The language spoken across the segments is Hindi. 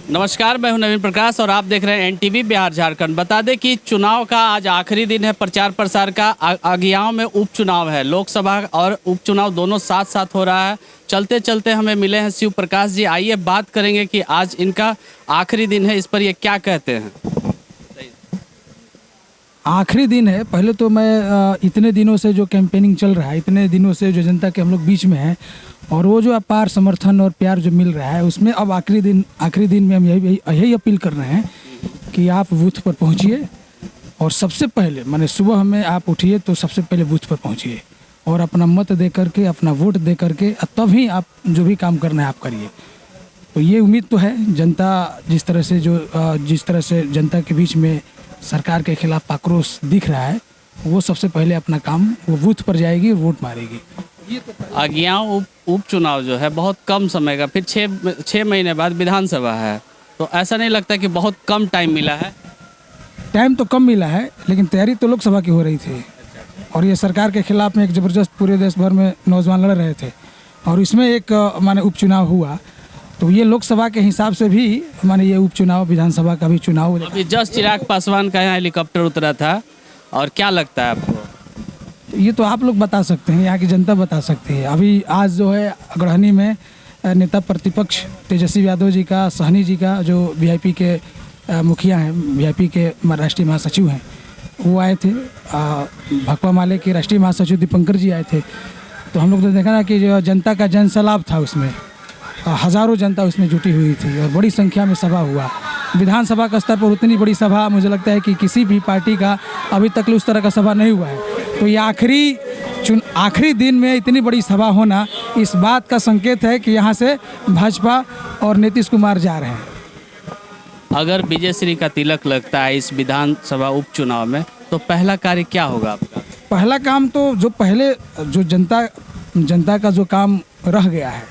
नमस्कार, मैं हूं नवीन प्रकाश और आप देख रहे हैं एनटीवी बिहार झारखंड। बता दें कि चुनाव का आज आखिरी दिन है प्रचार प्रसार का। अगियाओं में उपचुनाव है, लोकसभा और उपचुनाव दोनों साथ साथ हो रहा है। चलते चलते हमें मिले हैं शिव प्रकाश जी। आइए बात करेंगे कि आज इनका आखिरी दिन है, इस पर ये क्या कहते हैं। आखिरी दिन है। पहले तो मैं इतने दिनों से जो कैंपेनिंग चल रहा है, इतने दिनों से जो जनता के हम लोग बीच में हैं और वो जो अपार समर्थन और प्यार जो मिल रहा है, उसमें अब आखिरी दिन में हम यही अपील कर रहे हैं कि आप बूथ पर पहुंचिए और सबसे पहले माने सुबह में आप उठिए तो सबसे पहले बूथ पर पहुंचिए और अपना मत दे करके, अपना वोट दे करके तब ही आप जो भी काम करना है आप करिए। तो ये उम्मीद तो है जनता जिस तरह से जनता के बीच में सरकार के खिलाफ आक्रोश दिख रहा है, वो सबसे पहले अपना काम वो बूथ पर जाएगी, वोट मारेगी। अगियाओं उपचुनाव जो है बहुत कम समय का, फिर 6 महीने बाद विधानसभा है, तो ऐसा नहीं लगता कि बहुत कम टाइम मिला है? टाइम तो कम मिला है, लेकिन तैयारी तो लोकसभा की हो रही थी और ये सरकार के खिलाफ में एक ज़बरदस्त पूरे देश भर में नौजवान लड़ रहे थे और इसमें एक माने उपचुनाव हुआ। तो ये लोकसभा के हिसाब से भी माने ये उपचुनाव, विधानसभा का भी चुनाव। अभी जस्ट चिराग पासवान का यहाँ हेलीकॉप्टर उतरा था, और क्या लगता है आपको? ये तो आप लोग बता सकते हैं, यहाँ की जनता बता सकती है। अभी आज जो है गढ़हनी में नेता प्रतिपक्ष तेजस्वी यादव जी का, सहनी जी का, जो वीआईपी के मुखिया हैं, वीआईपी के राष्ट्रीय महासचिव हैं, वो आए थे। भाकपा माले के राष्ट्रीय महासचिव दीपंकर जी आए थे। तो हम लोग तो देखा ना कि जो जनता का जनसैलाब था, उसमें हज़ारों जनता उसमें जुटी हुई थी और बड़ी संख्या में सभा हुआ। विधानसभा का स्तर पर उतनी बड़ी सभा मुझे लगता है कि किसी भी पार्टी का अभी तक उस तरह का सभा नहीं हुआ है। तो ये आखिरी दिन में इतनी बड़ी सभा होना इस बात का संकेत है कि यहाँ से भाजपा और नीतीश कुमार जा रहे हैं। अगर विजयश्री का तिलक लगता है इस विधानसभा उपचुनाव में, तो पहला कार्य क्या होगा आपका? पहला काम तो जो जनता का जो काम रह गया है,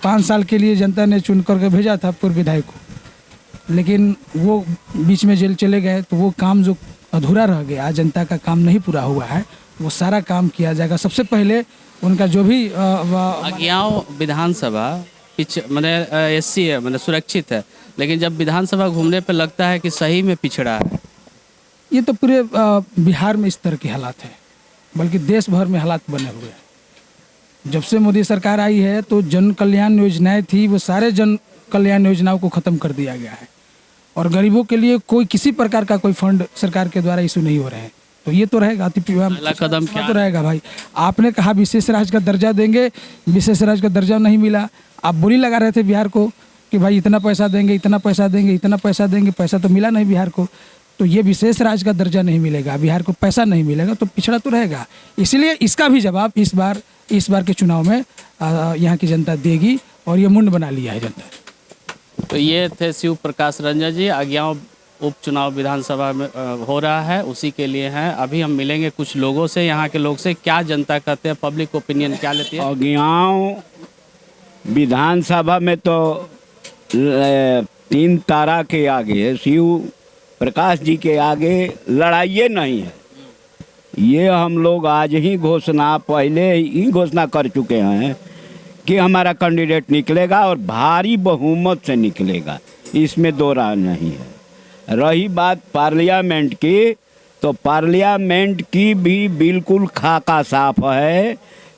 5 साल के लिए जनता ने चुन करके भेजा था पूर्व विधायक को, लेकिन वो बीच में जेल चले गए, तो वो काम जो अधूरा रह गया, जनता का काम नहीं पूरा हुआ है, वो सारा काम किया जाएगा। सबसे पहले उनका जो भी अगियाओं विधानसभा SC है, मतलब सुरक्षित है, लेकिन जब विधानसभा घूमने पर लगता है कि सही में पिछड़ा है। ये तो पूरे बिहार में इस तरह के हालात है, बल्कि देश भर में हालात बने हुए हैं। जब से मोदी सरकार आई है तो जन कल्याण योजनाएं थी, वो सारे जन कल्याण योजनाओं को ख़त्म कर दिया गया है और गरीबों के लिए कोई किसी प्रकार का कोई फंड सरकार के द्वारा इशू नहीं हो रहे हैं। तो ये तो रहेगा पहला कदम क्या तो रहेगा भाई। आपने कहा विशेष राज्य का दर्जा देंगे, विशेष राज्य का दर्जा नहीं मिला। आप बोली लगा रहे थे बिहार को कि भाई इतना पैसा देंगे, इतना पैसा देंगे, इतना पैसा देंगे, पैसा तो मिला नहीं बिहार को। तो ये विशेष राज्य का दर्जा नहीं मिलेगा, बिहार को पैसा नहीं मिलेगा, तो पिछड़ा तो रहेगा। इसलिए इसका भी जवाब इस बार के चुनाव में यहाँ की जनता देगी और ये मुंड बना लिया है जनता। तो ये थे शिव प्रकाश रंजन जी। अगियाओं उपचुनाव विधानसभा में हो रहा है, उसी के लिए हैं। अभी हम मिलेंगे कुछ लोगों से, यहाँ के लोग से, क्या जनता कहते हैं, पब्लिक ओपिनियन क्या लेती है। अगियाओं विधानसभा में तो 3 तारा के आगे, शिव प्रकाश जी के आगे लड़ाई नहीं है। ये हम लोग आज ही पहले ही घोषणा कर चुके हैं कि हमारा कैंडिडेट निकलेगा और भारी बहुमत से निकलेगा, इसमें दो राय नहीं है। रही बात पार्लियामेंट की, तो पार्लियामेंट की भी बिल्कुल खाका साफ है।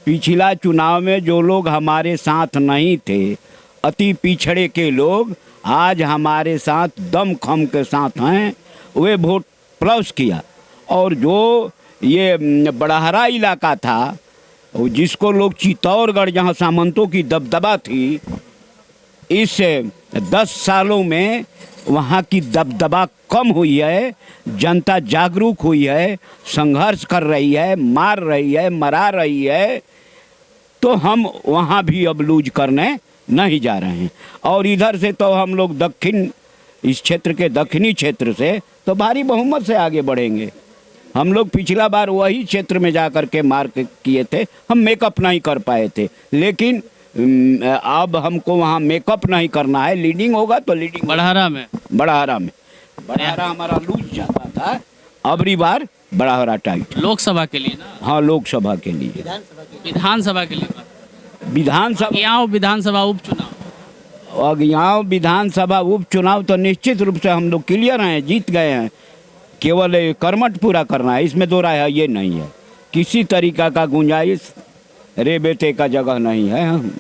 पिछला चुनाव में जो लोग हमारे साथ नहीं थे, अति पिछड़े के लोग, आज हमारे साथ दमखम के साथ हैं, वे वोट प्लस किया। और जो ये बड़हरा इलाका था, जिसको लोग चित्तौड़गढ़, जहाँ सामंतों की दबदबा थी, इस 10 सालों में वहाँ की दबदबा कम हुई है। जनता जागरूक हुई है, संघर्ष कर रही है, मार रही है, मरा रही है। तो हम वहाँ भी अब लूज करने नहीं जा रहे हैं। और इधर से तो हम लोग इस क्षेत्र के दक्षिणी क्षेत्र से तो भारी बहुमत से आगे बढ़ेंगे। हम लोग पिछला बार वही क्षेत्र में जा कर के मार किए थे, हम मेकअप नहीं कर पाए थे, लेकिन अब हमको वहाँ मेकअप नहीं करना है, लीडिंग होगा तो लीडिंग। बड़हरा में हमारा लूज जाता था, अबरी बार बड़हरा टाइट। लोकसभा के लिए ना? हाँ, लोकसभा के लिए। विधानसभा के लिए विधानसभा उपचुनाव अगियाव विधानसभा उपचुनाव तो निश्चित रूप से हम लोग क्लियर हैं, जीत गए हैं। केवल ये कर्मठ पूरा करना है, इसमें दो राय है ये नहीं है। किसी तरीका का गुंजाइश रे बेटे का जगह नहीं है, हम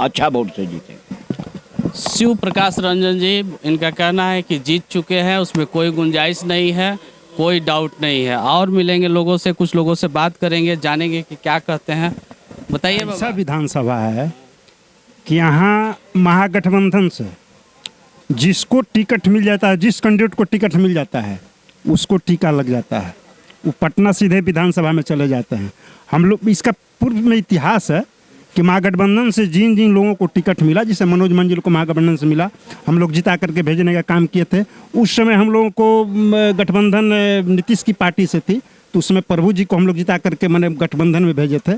अच्छा वोट से जीतेंगे। शिव प्रकाश रंजन जी, इनका कहना है कि जीत चुके हैं, उसमें कोई गुंजाइश नहीं है, कोई डाउट नहीं है। और मिलेंगे लोगों से, कुछ लोगों से बात करेंगे, जानेंगे कि क्या कहते हैं। बताइए बाबा। ऐसा विधानसभा है कि यहाँ महागठबंधन से जिसको टिकट मिल जाता है, जिस कैंडिडेट को टिकट मिल जाता है उसको टीका लग जाता है, वो पटना सीधे विधानसभा में चले जाते हैं। हम लोग इसका पूर्व में इतिहास है कि महागठबंधन से जिन जिन लोगों को टिकट मिला, जिसे मनोज मंजिल को महागठबंधन से मिला, हम लोग जिता करके भेजने का काम किए थे। उस समय हम लोगों को गठबंधन नीतीश की पार्टी से थी, तो उसमें प्रभु जी को हम लोग जिता करके मैंने गठबंधन में भेजे थे।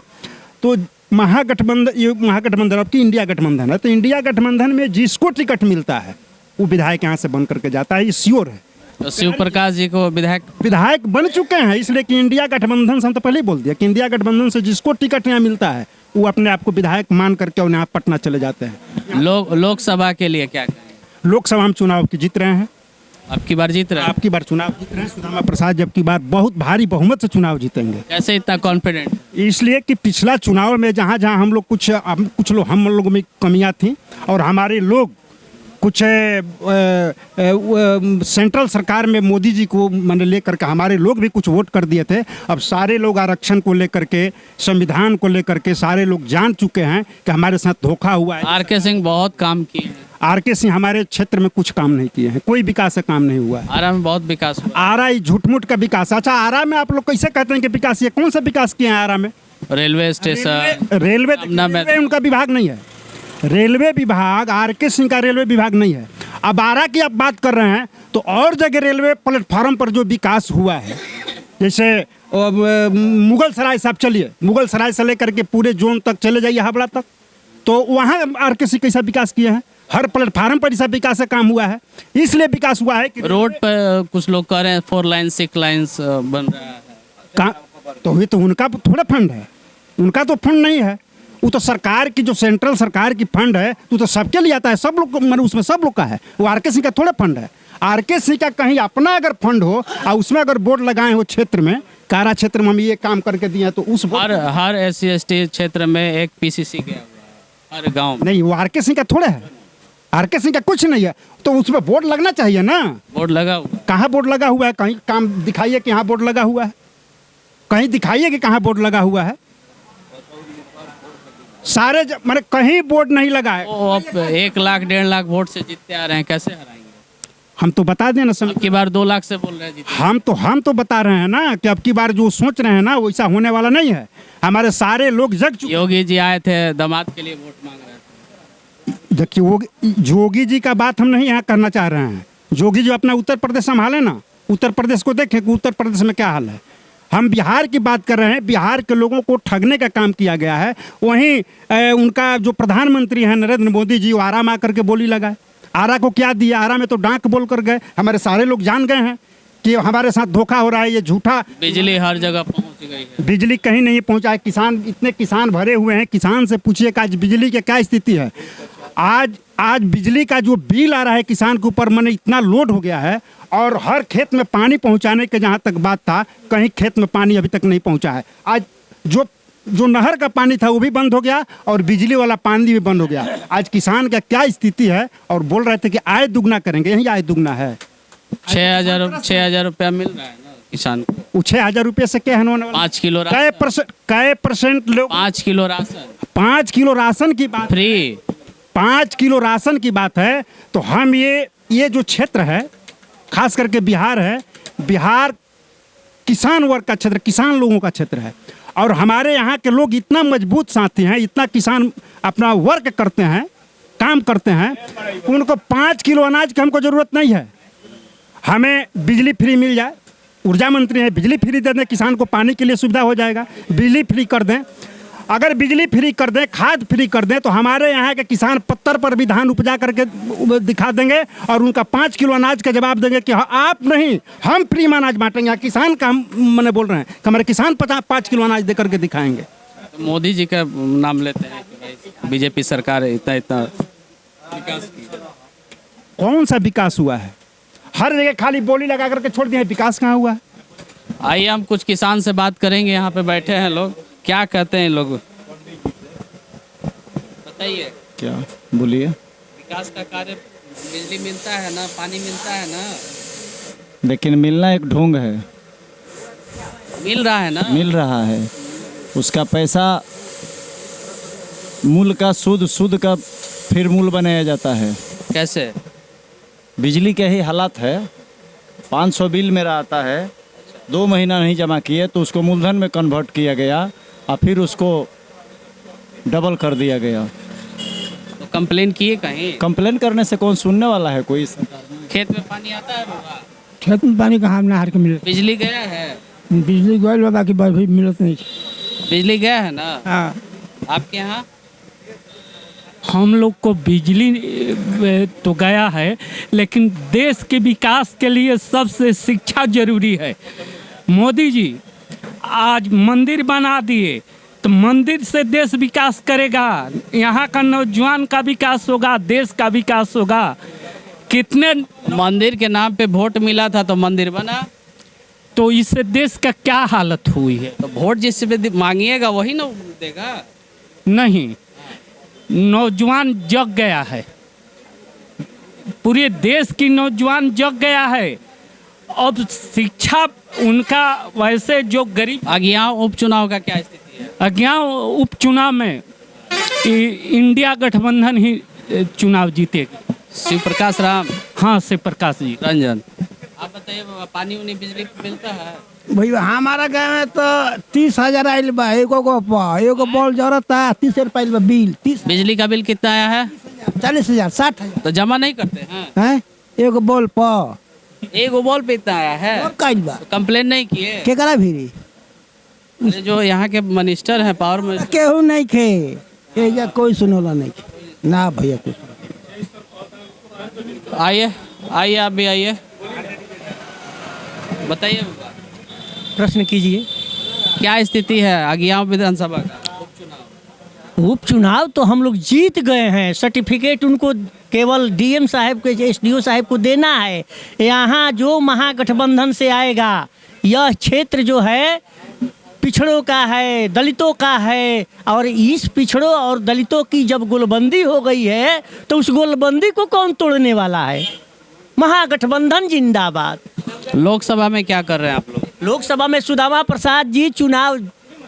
तो महागठबंधन अब की इंडिया गठबंधन है, तो इंडिया गठबंधन में जिसको टिकट मिलता है वो विधायक यहाँ से बन करके जाता है, ये श्योर है। तो शिव प्रकाश जी को विधायक बन चुके हैं, इसलिए कि इंडिया गठबंधन से, हम तो पहले ही बोल दिया कि इंडिया गठबंधन से जिसको टिकट यहाँ मिलता है वो अपने आप को विधायक मान करके और यहाँ पटना चले जाते हैं। लोकसभा के लिए क्या कहें? लोकसभा हम चुनाव की जीत रहे हैं, अब की बार जीत रहे हैं? आपकी बार चुनाव जीत रहे हैं। सुदामा प्रसाद जब की बार बहुत भारी बहुमत से चुनाव जीतेंगे। कैसे इतना कॉन्फिडेंट? इसलिए कि पिछला चुनाव में जहाँ जहाँ हम लोग हम लोगों में कमियाँ थी और हमारे लोग कुछ सेंट्रल सरकार में मोदी जी को मैंने लेकर के हमारे लोग भी कुछ वोट कर दिए थे। अब सारे लोग आरक्षण को लेकर के, संविधान को लेकर के सारे लोग जान चुके हैं कि हमारे साथ धोखा हुआ है। आर.के. सिंह बहुत काम किए हैं। आर.के. सिंह हमारे क्षेत्र में कुछ काम नहीं किए हैं, कोई विकास का काम नहीं हुआ है। आरा में बहुत विकास हुआ। आरा झूठ-मूठ का विकास। अच्छा, आरा में आप लोग कैसे कहते हैं कि विकास? ये कौन सा विकास किए हैं आरा में? रेलवे स्टेशन, रेलवे उनका विभाग नहीं है। रेलवे विभाग आर.के. सिंह का रेलवे विभाग नहीं है। अब आरा की आप बात कर रहे हैं तो और जगह रेलवे प्लेटफार्म पर जो विकास हुआ है, जैसे मुगल सराय साहब, चलिए मुगल सराय से लेकर के पूरे जोन तक चले जाइए, हावड़ा तक, तो वहाँ आर.के. सिंह कैसा विकास किए हैं? हर प्लेटफार्म पर ऐसा विकास का काम हुआ है। इसलिए विकास हुआ है कि रोड पर कुछ लोग कह रहे हैं 4 लाइन 6 लाइन्स बन रहा है। तो ये तो उनका थोड़ा फंड है, उनका तो फंड नहीं है। वो तो सरकार की, जो सेंट्रल सरकार की फंड है, तो सबके लिए आता है, सब लोग, मतलब उसमें सब लोग का है। वो आर.के. सिंह का थोड़ा फंड है। आर.के. सिंह का कहीं अपना अगर फंड हो और उसमें अगर बोर्ड लगाए हो क्षेत्र में, कारा क्षेत्र में हम ये काम करके दिए हैं, तो उस हर SC/ST क्षेत्र में एक PCC गया हुआ है, हर गाँव में। नहीं, वो आर.के. सिंह का थोड़ा है, आर.के. सिंह का कुछ नहीं है। तो उसमें बोर्ड लगना चाहिए ना। बोर्ड लगा हुआ? कहाँ बोर्ड लगा हुआ है? कहीं काम दिखाइए कि यहाँ बोर्ड लगा हुआ है, कहीं दिखाइए कि कहाँ बोर्ड लगा हुआ है। सारे मतलब कहीं बोर्ड नहीं लगा है। वो अब 1 लाख 1.5 लाख वोट से जीतते आ रहे हैं, कैसे हराएंगे? हम तो बता दें ना, अब की बार 2 लाख से बोल रहे हैं जीते। हम तो बता रहे हैं ना कि अब की बार जो सोच रहे हैं ना वैसा होने वाला नहीं है। हमारे सारे लोग जग चुके। योगी जी आए थे, दामाद के लिए वोट मांग रहे थे। देखिए, योगी जी का बात हम नहीं यहाँ करना चाह रहे हैं। योगी जी अपना उत्तर प्रदेश संभाले ना, उत्तर प्रदेश को देखें कि उत्तर प्रदेश में क्या हाल है। हम बिहार की बात कर रहे हैं। बिहार के लोगों को ठगने का काम किया गया है। वहीं उनका जो प्रधानमंत्री हैं नरेंद्र मोदी जी, वो आरा में आकर के बोली लगाए। आरा को क्या दिया? आरा में तो डांक बोल कर गए। हमारे सारे लोग जान गए हैं कि हमारे साथ धोखा हो रहा है, ये झूठा। बिजली हर जगह पहुंच गई है। बिजली कहीं नहीं पहुंचा है। किसान, इतने किसान भरे हुए हैं, किसान से पूछिए कि आज बिजली की क्या स्थिति है। आज बिजली का जो बिल आ रहा है किसान के ऊपर, मैंने इतना लोड हो गया है। और हर खेत में पानी पहुंचाने के जहाँ तक बात था, कहीं खेत में पानी अभी तक नहीं पहुंचा है। आज जो नहर का पानी था वो भी बंद हो गया और बिजली वाला पानी भी बंद हो गया। आज किसान का क्या स्थिति है। और बोल रहे थे कि आय दुगना करेंगे, यही आय दुगना है। 6,000 रुपया मिल रहा है ना किसान को। वो 6,000 रुपये से क्या होने वाला? 5 किलो कै परसेंट लोग 5 किलो राशन, 5 किलो राशन की बात फ्री, 5 किलो राशन की बात है। तो हम ये जो क्षेत्र है, खास करके बिहार है, बिहार किसान वर्ग का क्षेत्र, किसान लोगों का क्षेत्र है। और हमारे यहाँ के लोग इतना मजबूत साथी हैं, इतना किसान अपना वर्क करते हैं, काम करते हैं, उनको 5 किलो अनाज की हमको ज़रूरत नहीं है। हमें बिजली फ्री मिल जाए, ऊर्जा मंत्री है, बिजली फ्री दे दें, किसान को पानी के लिए सुविधा हो जाएगा। बिजली फ्री कर दें। अगर बिजली फ्री कर दें, खाद फ्री कर दें, तो हमारे यहाँ के किसान पत्थर पर भी धान उपजा करके दिखा देंगे और उनका 5 किलो अनाज का जवाब देंगे कि आप नहीं, हम फ्री में अनाज बांटेंगे। किसान का हम मैंने बोल रहे हैं कि हमारे किसान 5 किलो अनाज दे करके दिखाएंगे। तो मोदी जी का नाम लेते हैं कि भाई बीजेपी सरकार इतना कौन सा विकास हुआ है? हर जगह खाली बोली लगा करके छोड़ दिए, विकास कहाँ हुआ है? आइए हम कुछ किसान से बात करेंगे, यहाँ पे बैठे हैं लोग, क्या कहते हैं लोग, बताइए। क्या बोलिए? विकास का कार्य, बिजली मिलता है ना, पानी मिलता है ना? लेकिन मिलना एक ढोंग है। मिल रहा है ना? मिल रहा है, उसका पैसा मूल का सूद का फिर मूल बनाया जाता है। कैसे? बिजली के ही हालात है। 500 बिल मेरा आता है, 2 महीना नहीं जमा किए तो उसको मूलधन में कन्वर्ट किया गया और फिर उसको डबल कर दिया गया। तो कंप्लेन किए कहीं? कंप्लेन करने से कौन सुनने वाला है? कोई खेत में पानी आता है बाबा? खेत में पानी कहाँ नहर के मिले? बिजली गया है? बिजली गई बा, बाकी भी मिलत नहीं। बिजली गया है ना हाँ, आपके यहाँ? हम लोग को बिजली तो गया है, लेकिन देश के विकास के लिए सबसे शिक्षा जरूरी है। मोदी जी आज मंदिर बना दिए तो मंदिर से देश विकास करेगा, यहाँ का नौजवान का विकास होगा, देश का विकास होगा। कितने मंदिर के नाम पे वोट मिला था तो मंदिर बना, तो इससे देश का क्या हालत हुई है? तो वोट जिससे भी मांगिएगा वही ना देगा। नहीं, नौजवान जग गया है, पूरे देश की नौजवान जग गया है। अब शिक्षा उनका, वैसे जो गरीब अगियाव उपचुनाव का क्या स्थिति है? अज्ञान उपचुनाव में इंडिया गठबंधन ही चुनाव जीतेगी। शिव प्रकाश राम, हाँ, शिव प्रकाश जी। रंजन, आप बताइए बाबा, पानी उनी बिजली मिलता है? भैया हमारा गाँव में तो 30,000 आयल बा, एगो बॉल जरूरत है, 30 रुपये बा बिल। 30, बिजली का बिल कितना आया है? 40,000, 60,000 तो जमा नहीं करते हैं? है एगो बॉल पर एक बॉल पे इतना आया है? और काइल बा तो कंप्लेन नहीं किए? के करा भीरी अरे जो यहाँ के मिनिस्टर हैं, पावर में, केहू नहीं खे, एजा कोई सुनोला नहीं खे ना भैया कुछ। आइए आइए, आप भी आइए, बताइए बाबा, प्रश्न कीजिए। क्या स्थिति है अगियाव विधानसभा का उपचुनाव तो हम लोग जीत गए हैं, सर्टिफिकेट उनको केवल डीएम साहब के, एसडीओ साहब को देना है। यहाँ जो महागठबंधन से आएगा, यह क्षेत्र जो है पिछड़ों का है, दलितों का है, और इस पिछड़ों और दलितों की जब गोलबंदी हो गई है तो उस गोलबंदी को कौन तोड़ने वाला है? महागठबंधन जिंदाबाद। लोकसभा में क्या कर रहे हैं आप लोग? लोकसभा में सुदामा प्रसाद जी चुनाव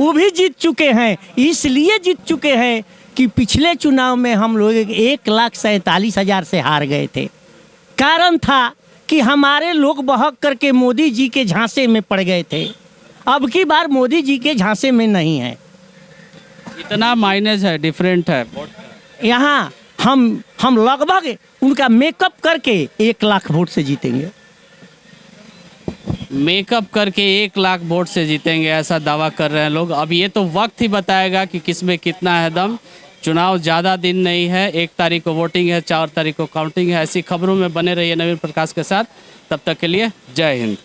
वो भी जीत चुके हैं, इसलिए जीत चुके हैं कि पिछले चुनाव में हम लोग 1,47,000 से हार गए थे। कारण था कि हमारे लोग बहक करके मोदी जी के झांसे में पड़ गए थे। अब की बार मोदी जी के झांसे में नहीं है। इतना माइनस है, डिफरेंट है। यहाँ हम लगभग उनका मेकअप करके 1,00,000 वोट से जीतेंगे। मेकअप करके 1,00,000 वोट से जीतेंगे, ऐसा दावा कर रहे हैं लोग। अब ये तो वक्त ही बताएगा कि किस में कितना है दम। चुनाव ज़्यादा दिन नहीं है, 1 तारीख को वोटिंग है, 4 तारीख को काउंटिंग है। ऐसी खबरों में बने रहिए नवीन प्रकाश के साथ। तब तक के लिए जय हिंद।